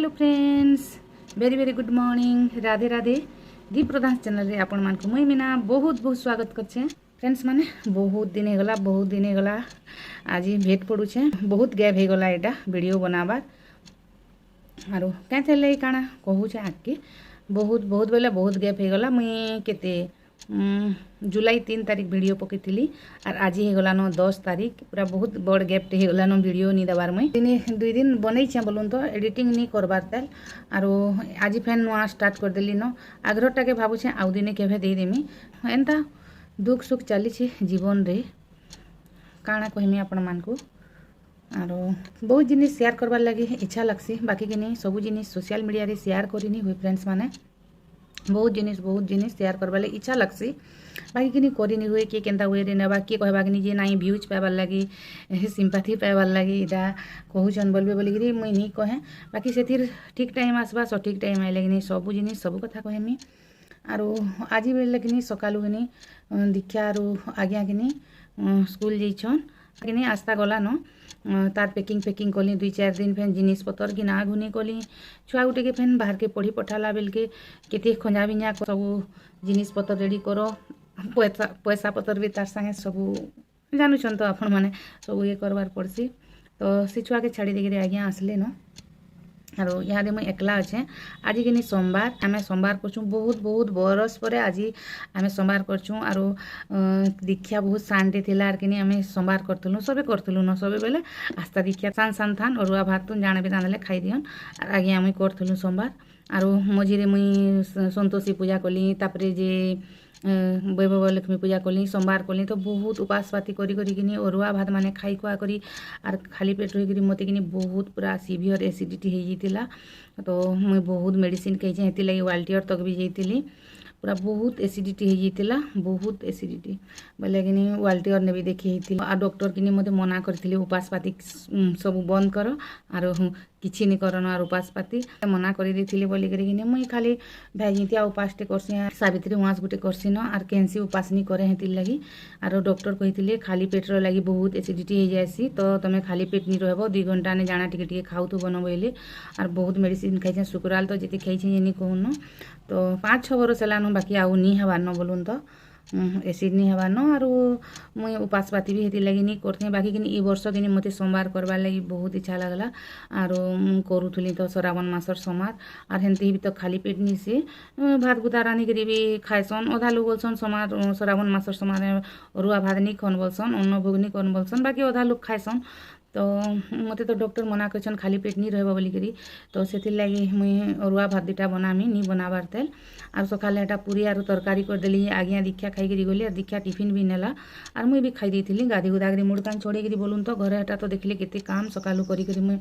Hello friends, very very good morning, Radhe Radhe. Deep Pradhan channel रे आपण मान को मुई मीना बहुत बहुत स्वागत करछे। फ्रेंड्स माने बहुत दिन हे गला आज भेट पड़ुछे। बहुत गैप हे गला एटा वीडियो बनाबार आरो कैथे ले काना कहूछे आके बहुत बहुत बेले बहुत गैप हे गला। मुई केते जुलाई 3 तारीख वीडियो पकेइली और आज हे गलानो 10 तारीख। पूरा बहुत बड़ गैप हे गलानो वीडियो नि दबार मुई दुई दिन बनैछे बोलून तो एडिटिंग नि करबार तेल आरो आज फेन नुआ स्टार्ट कर देली न। आग्रहटा के भाबुछे आउ दिने केभे दे देमी। एंता दुख सुख चलीछे जीवन रे काना कहमी आपण मानकू आरो बहुत जिनिस शेयर करबार लगी इच्छा लगसी। बाकी कि नहीं सब जिनिस सोशल मीडिया रे शेयर करिनी हुई फ्रेंड्स माने बहुत जिनिस शेयर करबार लगी इच्छा लगसी। बाकी कि नहीं करिनी हुए किए केनता वे रे नेबा किए कहबा कि जे नाई व्यूज पाइबार लगी सिंपैथी पाइबार लगी इटा कहूछन बोलबे बोलिकी मुई नहीं कहे। बाकी सेथिर ठीक टाइम आसबा सठिक टाइम आइले कि नहीं सब जिनिस सब कथा कहमी। आरो आज बेले कि नहीं सकालू कि नहीं दीक्षा आरो आज्ञा कि नहीं स्कूल जाइछन कि नहीं आस्ता गला न तार पैकिंग कली 2-4 दिन फेन जिनिस पतर कि ना घुनी कली छुआ गुटे के फेन बाहर के पढ़ी पठाला बेल के केते खंजा बिंजा सब जिनिस पतर रेडी करो पैसा पतर भी तार संगे सब जानूछन तो आपण माने सब ये करबार पड़सी। तो से छुआ के छाड़ी देके आज्ञा आसले न आरो यहाँ मुझे एकला अच्छे। आज कि सोमवार आमे सोमवार करछुँ बहुत बरस पर आज आमे सोमवार करछुँ। आरो दीक्षा बहुत शांति थिला कि आमे सोमवार करथलु सबे करथलु न सबे बेले आस्था दीक्षा सान थान अरुआ भात तुन जाने भी रांधले खाई दियन और आगे आमे करथलु सोमवार। आरो मझिरे मुई संतोषी पूजा कली तापरे जे वैभव लक्ष्मी पूजा कली सोमवार कली तो बहुत उपास पाती करी अरुआ भात माने खाई खुआ करी आर खाली पेट रही मत कि बहुत पूरा सीवियर एसिडिटी हो जाता। तो मुई बहुत मेडिसिन खाई हेती लगी वाल्टियर तक भी जाइली पूरा बहुत एसिडिटी हो जाता बहुत एसिडिटी बोले कि वाल्टियर ने भी देखी आ डॉक्टर कि मते मना करथिले उपास पाती सब बंद कर आरो किछि नि करन आर उपास पाती मना कर देथिले बोली करी कि मुई खाली भाईजितिया उपासटे करसी सावित्री उहास गुटे करसी न आर कैंसी उपास नि करे हेतिल लगी। आरो डॉक्टर कहिथिले खाली पेट रो लगी बहुत एसिडिटी हो जायसी तो तमे खाली पेट नि रहबो 2 घंटा ने जाना टिके खाउतु बनो बोले आर बहुत मेडिसिन खाइछे शुक्राल तो जेते खाइछे ये नि कहून तो 5-6 बरस हेलान बाकी आउ नि हेबार न बोलून तो एसिड नि हेबार न आरो मुई उपास पाती भी हेति लगी नि करथे। बाकी कि ई वर्ष कि मते सोमवार करबार लगी बहुत इच्छा लागला आरो करूथुली तो श्रावण मासर सोमवार आर हेंती भी तो खाली पेट नि से भात गुता रानी करी भी खाइसन। अधा लोग बोलसन सोमवार श्रावण मासर सोमवार अरुआ भात नि खन बोलसन अन्न भोग नि खन बोलसन बाकी अधा लोग खाइसन। तो मते तो डॉक्टर मना करछन खाली पेट नहीं रहबो बोली करी तो सेति लगी मुई अरुआ भात दिटा बनामी नि बनाबार तेल आर सकाले एटा पूरी आरो तरकारी कर देली। आज्ञा दीक्षा खाई करी गली आर दीक्षा टिफिन भी नेला आर मुई भी खाई देथिली गाधी गुदा करी मुड़ कान छोड़े करी बोलून तो घरे एटा तो देखले केते काम सकालू करी करी मुई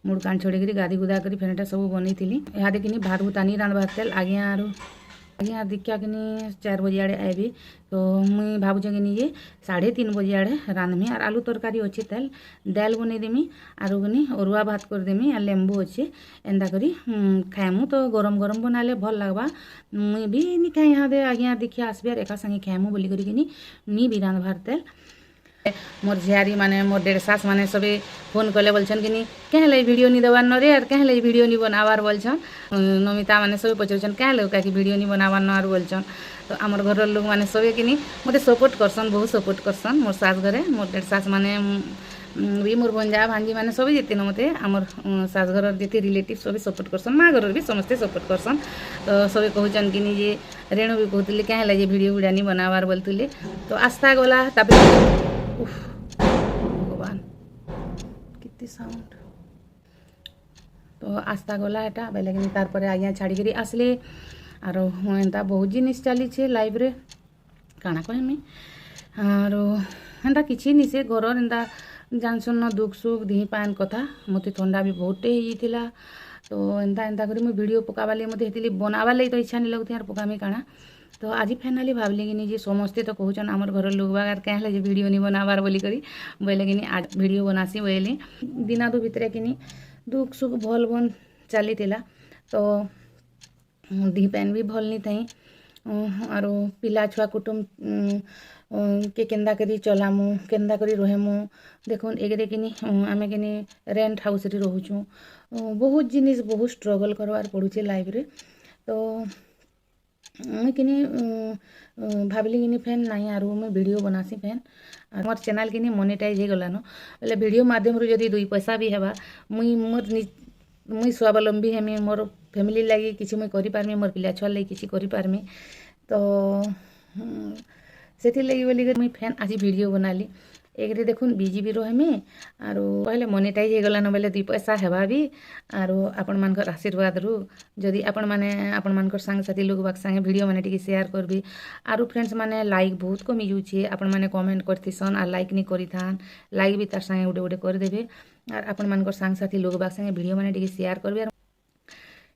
मुड़ कान छोड़े करी गाधी गुदा करी फेन एटा सब बनैथिली। इहा देखिनी भात भुतानी रांधबार तेल आज्ञा आरो आज्ञा दीक्षा कि 4 बजे आड़े आबी तो मुई भावुचे कि जे 3:30 बजे आड़े रांधमी आर आलू तरकारी अच्छे तेल दाल बनै देमी आरो गनी अरुआ भात कर देमी आर लेंबू अच्छे एंदा करी खाएमु तो गरम गरम बनाले भल लागबा। मुई भी नि खाई यहाँ दे आज्ञा दीक्षा आसबे आर एका संगे खाएमु बोली करी कि नि भी रांधबार तेल मोर झियारी माने मोर डेढ़ सास माने सबे फोन कले बोलछन कि कहे लई वीडियो नि देवार न रे आर कहे लई वीडियो नि बनावार बोलछन। नमिता माने सबे पचरछन कहे लई का कि वीडियो नि बनावार न आर बोलछन। तो आमर घर लोग माने सबे कि मते सपोर्ट करसन बहुत सपोर्ट करसन मोर सास घरे मोर डेढ़ सास माने भी मोर भंजा भांजी माने सबे जेते न मते आमर सास घर जेते रिलेटिव सबे सपोर्ट करसन माँ घर भी समस्ते सपोर्ट करसन। तो सबे कहउछन कि जे रेणु भी कहतले कहे लई जे वीडियो नि बनावार बोलतले तो आस्था गला तापरे भगवान कितनी साउंड तो आस्था गला एटा बेले कि तार परे आज्ञा छाड़ी करी आसले आरो एंता बहुत जिनिस चली छे लाइव रे काना कहमी आरो एंता किछि नि से घर एंता जानसन न दुख सुख दी पान कथा मते ठंडा भी बहुते ही थिला तो एंता एंता करी मुई वीडियो पकाबाले मते हेतिली बनाबार लई तो इच्छा नि लगथि आर पकामी काना। तो आज फाइनाली भावली कि जे समस्ते तो कहूचन आमर घर लोग बागार कहे जे वीडियो नि बनाबार बोली करी बोले कि आज वीडियो बनासी बोली दिना दो भितरे कि दुख सुख भल बन चली थिला तो दी पैन भी भल नि थई आरो पिला छुआ कुटुम के केन्दा करी चलामु केन्दा करी रहेमु देखुन एकरे किनी आमे किनी रेंट हाउस रे रहूछु बहुत जिनिस बहुत स्ट्रगल करवार पड़ुचे लाइफ रे तो मुई किनी भाबली किनी फैन नहीं आरो मुई वीडियो बनासी फैन मोर चैनल किनी मोनेटाइज हो गलानो बेले वीडियो माध्यम रो जदी 2 पैसा भी हेबा मुई स्वावलंबी हेमी मोर फैमिली लागी किछि मुई करि पारमी मोर पिला छुआ लागी किछि करि पारमी तो सेथि लगी बोली मुई फैन आज वीडियो बनाली एक देखुन बिजी भी रहेमी आरो पहले मोनेटाइज हो गलानो बेले 2 पैसा हेबा भी आरो आपण मानकर आशीर्वाद रु जदी आपण माने आपण मानकर संग साथी लोग बाक संगे वीडियो माने टिके शेयर करबी आरो फ्रेंड्स माने लाइक बहुत कमी जुचे आपण माने कमेंट करथिसन आ लाइक नी करिथान लाइक भी तार संगे उडे उडे कर देबे आर आपण मानकर संग साथी लोग बाक संगे वीडियो माने टिके शेयर करबे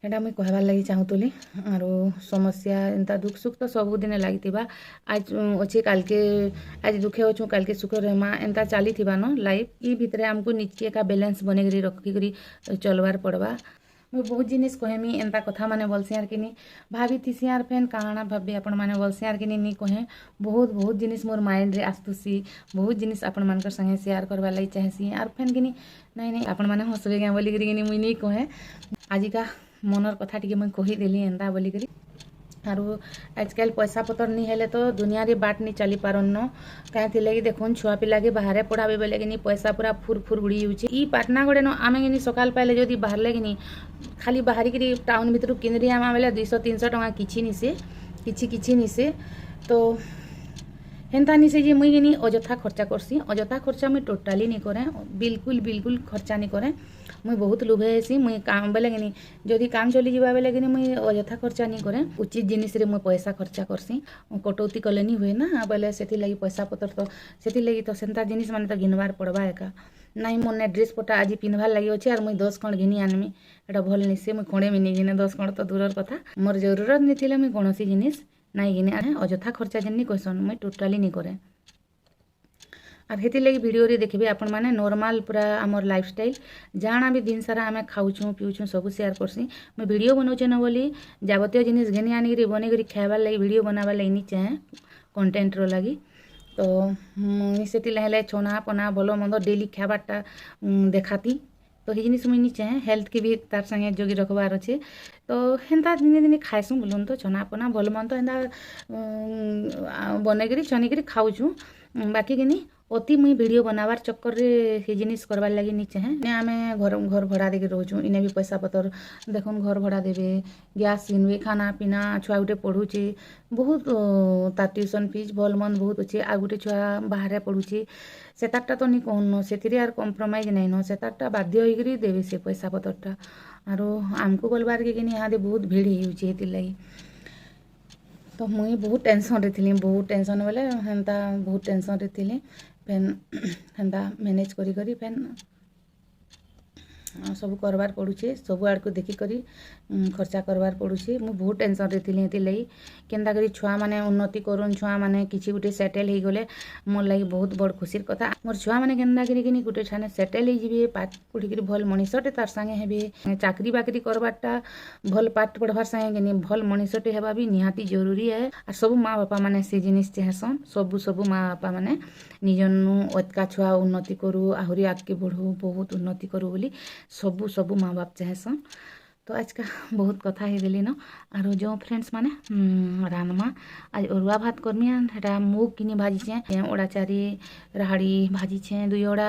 एटा मुई कहबार लगी चाहूतली आरो समस्या एंता दुख सुख तो सब दिन लागिथिबा आज अच्छे काल के आज दुखे होछु काल के सुख रहमा एंता चाली थिबा न लाइफ ई भितरे हमको निचे का बैलेंस बने करी रखी करी चलवार पड़बा मुई बहुत जिनिस कहमी एंता कथा माने बोलसी यार किनी भाभी थिसी यार फैन काना भाभी आपण माने बोलसी यार किनी नी कहे बहुत जिनिस मोर माइंड रे आस्तुसी बहुत जिनिस आपण मानकर संगे शेयर करबा लई चाहेसी यार फैन किनी नहीं आपण माने हसबे गे बोली करी किनी मुई नी कहे आजिका मनर कथा टिके मुई कही देली एंता बोली करी आरो आजकल पैसा पतर नहीं हेले तो दुनिया रे बाट नहीं चली पारन न कहे लगी देखुन छुआ पिला के बाहर पढ़ाबे बेले कि पैसा पूरा फुर फुर उड़ी जाऊे ई पाटना गड़े न आमे कि सकाल पाइले जदि बाहर कि खाली बाहरी कि टाउन भितर किनरी आमा बेले 200-300 टଙ୍କା किछि निसे तो हेन्ता निसे जे मुई कि अजथा खर्चा करसी अजथा खर्चा मुई टोटाली नहीं करे बिल्कुल खर्चा नहीं करे मुई बहुत लुभे हेसी मुई काम बेले कि जदि काम चली जावा बेले कि मुई अजथा खर्चा नहीं करे उचित जिनिस रे मुई पैसा खर्चा करसी कटौती कले नहीं हुए ना बेले सेति लगी पैसा पतर तो सेति लगी तो सेंता जिनिस माने तो घिनबार पड़बा एका नहीं मोने ड्रेस पटा आज पिन्हबार लगी अच्छे और मुई 10 खंड घिनी आनमी एटा भल नहीं से मुई खंडे भी नहीं घिने 10 खंड तो दूरर कथा मोर जरूरत नहीं थिले मुई कोनोसी जिनिस नहीं घिने आने अजथा खर्चा जेन्नी कहसन मुई टोटाली नहीं करे और हेती लगी वीडियो रे देखबे आपण माने नॉर्मल पूरा हमर लाइफस्टाइल जाना भी दिन सारा हमें खाऊछु पिऊछु सब शेयर करसी मैं वीडियो बनौचे न बोली जावतीय जिनिस घेनी आनी करी बने करी खाइबार लगी वीडियो बनाबार लगी नहीं चाहे कंटेंट रो लगी तो सेती लहले छोना पना भलो मंद डेली खाइबारटा देखाती तो ही जिनिस मुई नहीं चाहे हेल्थ के भी तार संगे जोगी रखबार अच्छे तो हेन्ता दिने दिने खाइसु बोलुन तो छनापना भल मन तो हेन्ता बनेकरी छनिकरी खाऊछु बाकी किनी अति मुई वीडियो बनावार चक्कर रे हे जिनिस करबार लगी नहीं चाहे ने आमे घर भड़ा देके रहूछु इने भी पैसा पतर देखुन घर भड़ा देबे गैस किनबे खाना पीना छुआ गुटे पढ़ुचे बहुत तार ट्यूशन फीस भल मन बहुत अच्छे आ गुटे छुआ बाहर पढ़ुचे सेतारटा तो नहीं कहन सेतिरे यार कम्प्रोमाइज नहीं न सेतारटा बाध्य होइकरी देबे से पैसा पतरटा आरो आमको बोलबार के किनी यहाँ बहुत भीड़ होउचे हेति लगी तो मुई बहुत टेंशन रे थिली बहुत टेंशन बोले हेन्ता बहुत टेंशन रे थिली फेन हेन्ता मैनेज करी करी फेन सब करबार पड़ुचे सब आड़ को देखी करी खर्चा करबार पड़ुचे मु बहुत टेंशन रे थिली हेति लगी केन्ता करी छुआ माने उन्नति करूँ छुआ माने किछि गुटे सेटल हो गले मोर लगी बहुत बड़ खुशीर कथा मोर छुआ माने केन्ता करी किनी गुटे ठाने सेटल हो जिवे पाठ पढ़ी करी भल मनीषटे तार संगे हेबे चाकरी बाकरी करबारटा भल पाठ पढ़बार संगे किनी भल मनीषटे हेबा भी निहाती जरूरी है आ सब माँ बापा माने से जिनिस चाहेसन सब माँ बापा माने निजनु अतका छुआ उन्नति करू आहुरी आगे बढ़ू बहुत उन्नति करू बोली सबू माँ बाप चाहेसन तो आज का बहुत कथा ही देली न आरो जो फ्रेंड्स माने रानमा आज अरुआ भात करमी हेटा मुग किनी भाजी छे ओड़ा चारी राहाड़ी भाजी छे 2 ओड़ा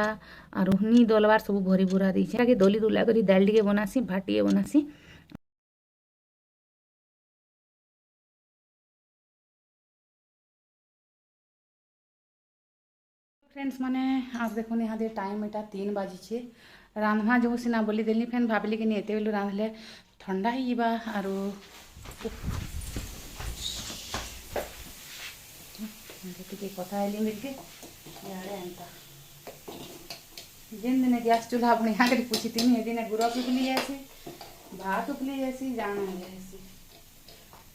आरो नी दलबार सब भरी भुरा दी छे दली दुला करी दाल टिके बनासी भात टिके बनासी फ्रेंड्स माने आज देखो यहाँ दे टाइम एटा 3 बाजी छे रांधवा जो सीना बोली देली फेन भाबली कि एते बेलू रांधले ठंडा ही जीवा आरो टिके कथा हेली मिलके यारे एंता जिन दिन गैस चूल्हा अपने यहाँ करी पूछी थी ये दिन गुरस उकली जासी भात उकली जासी जाना जासी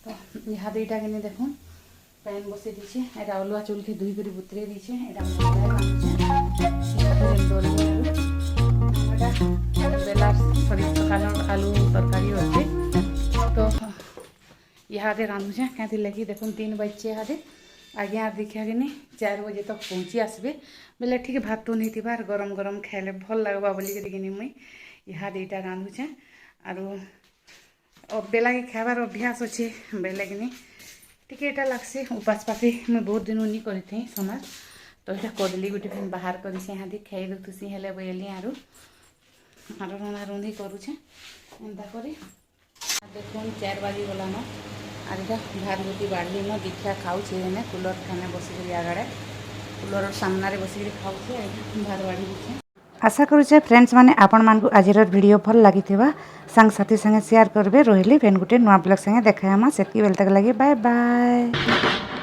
तो यहाँ दुईटा के देखो पैन बसे दीछे एटा अलुआ चुल के धुई करी बुतरे दीछे एटा बेला सरी सकाल आलू तरकारी अच्छे तो इहादे रांधुछे क्या लगी देखुन 3 बजे इहादे आगे आर देखा कि 4 बजे तक पहुँची आसबे बोले ठीक भात तो नहीं थी गरम गरम खाइले भल लगवा बोलिकी मुई इहादे इटा रांधुछे आरो बेला के खाबार अभ्यास अच्छे बेले कि टिके इटा लगसे उपास पाती मुझे बहुत दिन नहीं करी थी समाज तो ये करली गोटे फिर बाहर कर खाई दूसी हेले बोली आरो रंधा रुंधी करुचे एंता कर देखो 4 बाजी गलान आर इटा भात रोटी बाढ़ी न दीक्षा खाऊे कूलर खाने बसिक आगड़े कूलर सामने बसिक खाऊे भात बाढ़ी दूचे। आशा करुचे फ्रेंड्स माने आपण मानकु आजिर वीडियो भल लगी सांग साथी संगे शेयर करबे रहिले फेन गुटे नुआ ब्लॉग संगे देखायामा सेतकी बेल तक लगे बाय बाय।